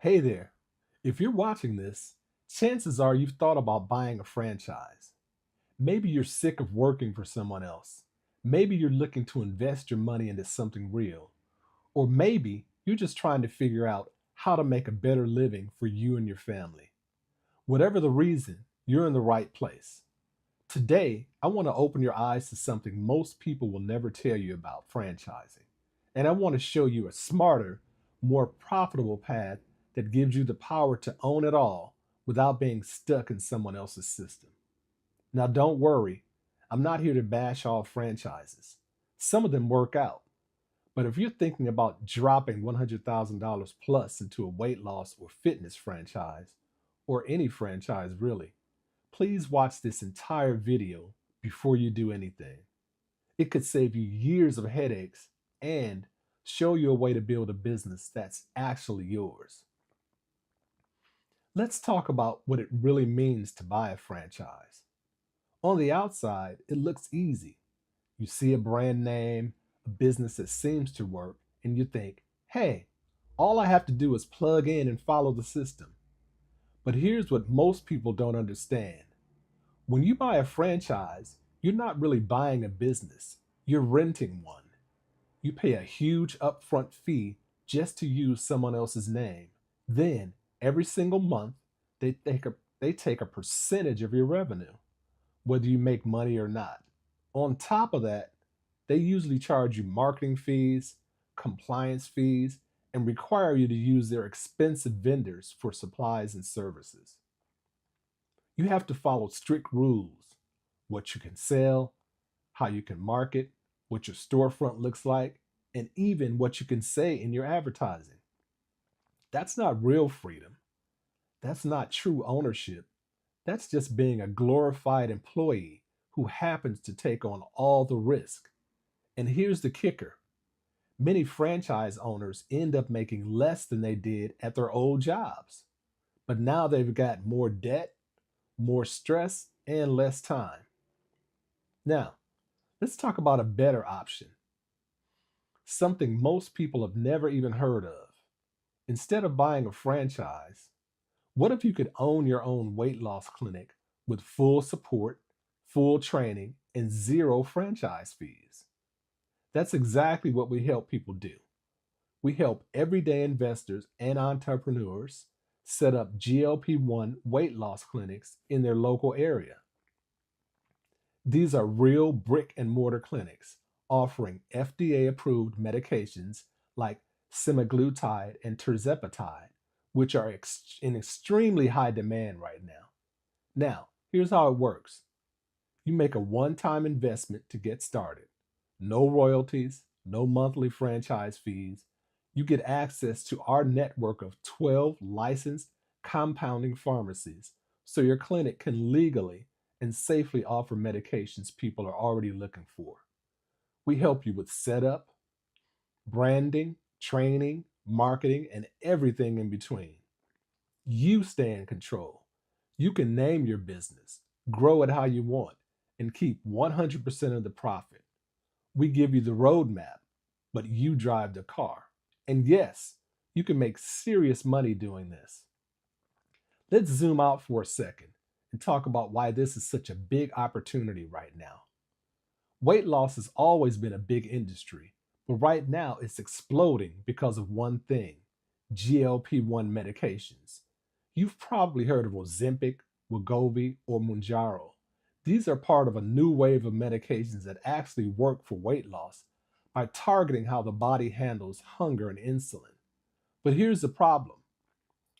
Hey there. If you're watching this, chances are you've thought about buying a franchise. Maybe you're sick of working for someone else. Maybe you're looking to invest your money into something real. Or maybe you're just trying to figure out how to make a better living for you and your family. Whatever the reason, you're in the right place. Today, I want to open your eyes to something most people will never tell you about franchising. And I want to show you a smarter, more profitable path that gives you the power to own it all without being stuck in someone else's system. Now, don't worry, I'm not here to bash all franchises. Some of them work out. But if you're thinking about dropping $100,000 plus into a weight loss or fitness franchise, or any franchise really, please watch this entire video before you do anything. It could save you years of headaches and show you a way to build a business that's actually yours. Let's talk about what it really means to buy a franchise. On the outside, it looks easy. You see a brand name, a business that seems to work, and you think, hey, all I have to do is plug in and follow the system. But here's what most people don't understand. When you buy a franchise, you're not really buying a business, you're renting one. You pay a huge upfront fee just to use someone else's name. Then, every single month, they take a percentage of your revenue, whether you make money or not. On top of that, they usually charge you marketing fees, compliance fees, and require you to use their expensive vendors for supplies and services. You have to follow strict rules: what you can sell, how you can market, what your storefront looks like, and even what you can say in your advertising. That's not real freedom. That's not true ownership. That's just being a glorified employee who happens to take on all the risk. And here's the kicker: many franchise owners end up making less than they did at their old jobs. But now they've got more debt, more stress, and less time. Now, let's talk about a better option, something most people have never even heard of. Instead of buying a franchise, what if you could own your own weight loss clinic with full support, full training, and zero franchise fees? That's exactly what we help people do. We help everyday investors and entrepreneurs set up GLP-1 weight loss clinics in their local area. These are real brick and mortar clinics offering FDA-approved medications like semaglutide and tirzepatide, which are in extremely high demand right now. Now, here's how it works: you make a one time investment to get started, no royalties, no monthly franchise fees. You get access to our network of 12 licensed compounding pharmacies so your clinic can legally and safely offer medications people are already looking for. We help you with setup, branding, training, marketing, and everything in between. You stay in control. You can name your business, grow it how you want, and keep 100% of the profit. We give you the roadmap, but you drive the car. And yes, you can make serious money doing this. Let's zoom out for a second and talk about why this is such a big opportunity right now. Weight loss has always been a big industry, but right now it's exploding because of one thing: GLP-1 medications. You've probably heard of Ozempic, Wegovy, or Mounjaro. These are part of a new wave of medications that actually work for weight loss by targeting how the body handles hunger and insulin. But here's the problem: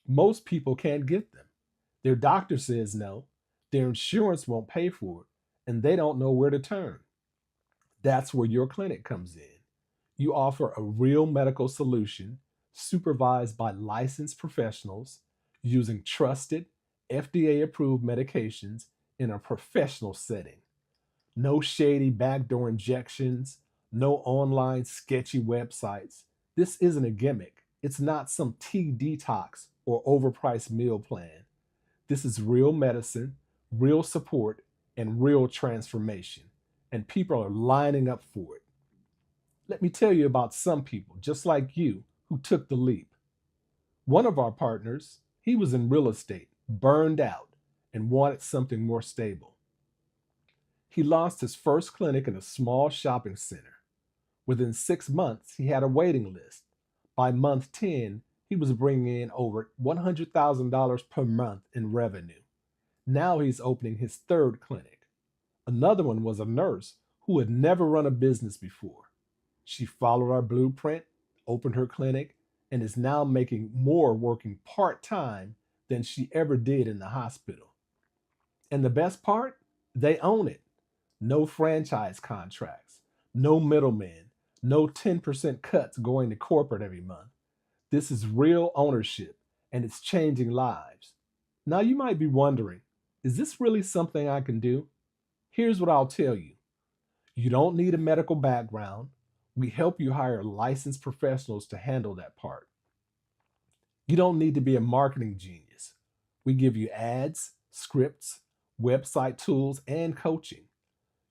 most people can't get them. Their doctor says no, their insurance won't pay for it, and they don't know where to turn. That's where your clinic comes in. You offer a real medical solution supervised by licensed professionals using trusted, FDA approved medications in a professional setting. No shady backdoor injections, no online sketchy websites. This isn't a gimmick. It's not some tea detox or overpriced meal plan. This is real medicine, real support, and real transformation. And people are lining up for it. Let me tell you about some people just like you who took the leap. One of our partners, he was in real estate, burned out, and wanted something more stable. He launched his first clinic in a small shopping center. Within 6 months, he had a waiting list. By month 10, he was bringing in over $100,000 per month in revenue. Now he's opening his third clinic. Another one was a nurse who had never run a business before. She followed our blueprint, opened her clinic, and is now making more working part time than she ever did in the hospital. And the best part? They own it. No franchise contracts, no middlemen, no 10% cuts going to corporate every month. This is real ownership and it's changing lives. Now you might be wondering, is this really something I can do? Here's what I'll tell you. You don't need a medical background. We help you hire licensed professionals to handle that part. You don't need to be a marketing genius. We give you ads, scripts, website tools, and coaching.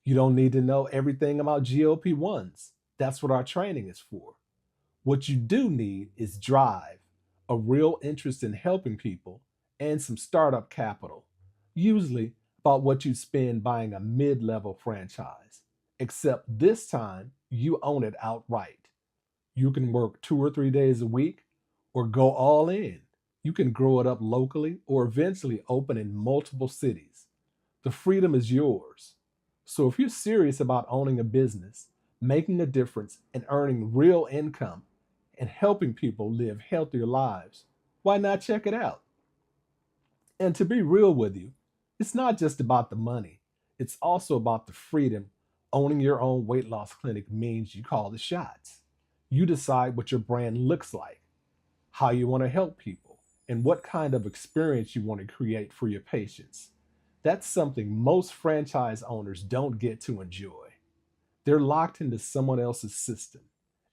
You don't need to know everything about GLP 1s. That's what our training is for. What you do need is drive, a real interest in helping people, and some startup capital, usually about what you spend buying a mid level franchise. Except this time, you own it outright. You can work 2 or 3 days a week or go all in. You can grow it up locally or eventually open in multiple cities. The freedom is yours. So if you're serious about owning a business, making a difference, and earning real income and helping people live healthier lives, why not check it out? And to be real with you, it's not just about the money, it's also about the freedom. Owning your own weight loss clinic means you call the shots. You decide what your brand looks like, how you want to help people, and what kind of experience you want to create for your patients. That's something most franchise owners don't get to enjoy. They're locked into someone else's system.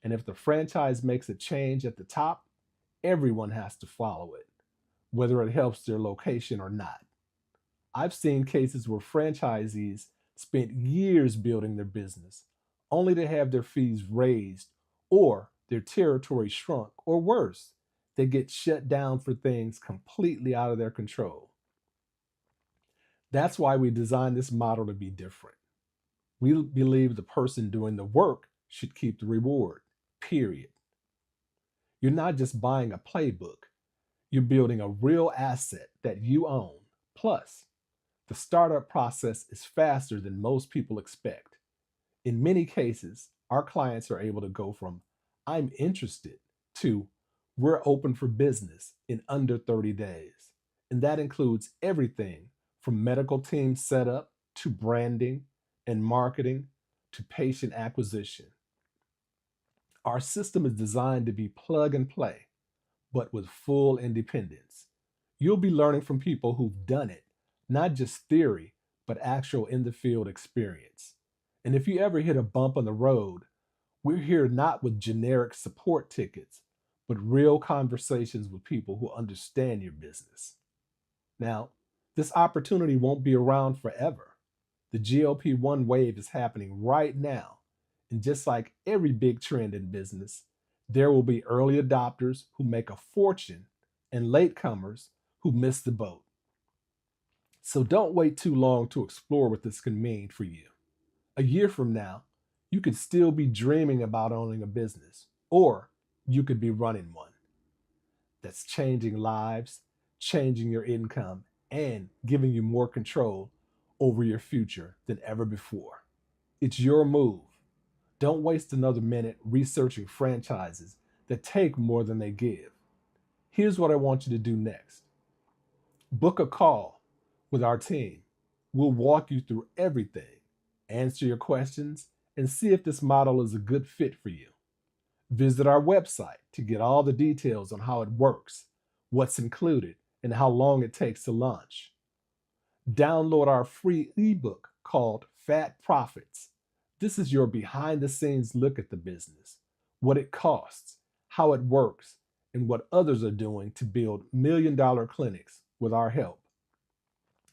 And if the franchise makes a change at the top, everyone has to follow it, whether it helps their location or not. I've seen cases where franchisees spent years building their business only to have their fees raised or their territory shrunk, or worse, they get shut down for things completely out of their control. That's why we designed this model to be different. We believe the person doing the work should keep the reward, period. You're not just buying a playbook, you're building a real asset that you own. Plus, the startup process is faster than most people expect. In many cases, our clients are able to go from I'm interested to we're open for business in under 30 days. And that includes everything from medical team setup to branding and marketing to patient acquisition. Our system is designed to be plug and play, but with full independence. You'll be learning from people who've done it, not just theory, but actual in the field experience. And if you ever hit a bump on the road, we're here not with generic support tickets, but real conversations with people who understand your business. Now, this opportunity won't be around forever. The GLP 1 wave is happening right now. And just like every big trend in business, there will be early adopters who make a fortune and latecomers who miss the boat. So don't wait too long to explore what this can mean for you. A year from now, you could still be dreaming about owning a business, or you could be running one that's changing lives, changing your income, and giving you more control over your future than ever before. It's your move. Don't waste another minute researching franchises that take more than they give. Here's what I want you to do next: book a call with our team. We'll walk you through everything, answer your questions, and see if this model is a good fit for you. Visit our website to get all the details on how it works, what's included, and how long it takes to launch. Download our free ebook called Fat Profits. This is your behind the scenes look at the business, what it costs, how it works, and what others are doing to build $1 million clinics with our help.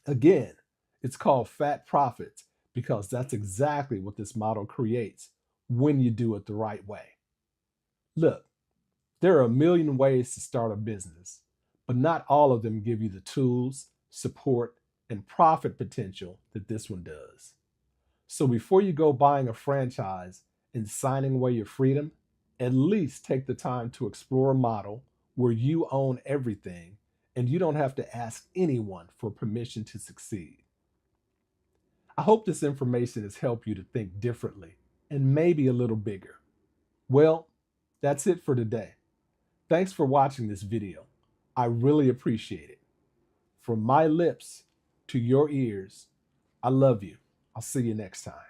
Again, it's called Fat Profits because that's exactly what this model creates when you do it the right way. Look, There are a million ways to start a business, but not all of them give you the tools, support, and profit potential that this one does. So before you go buying a franchise and signing away your freedom, at least take the time to explore a model where you own everything and you don't have to ask anyone for permission to succeed. I hope this information has helped you to think differently and maybe a little bigger. Well, that's it for today. Thanks for watching this video. I really appreciate it. From my lips to your ears, I love you. I'll see you next time.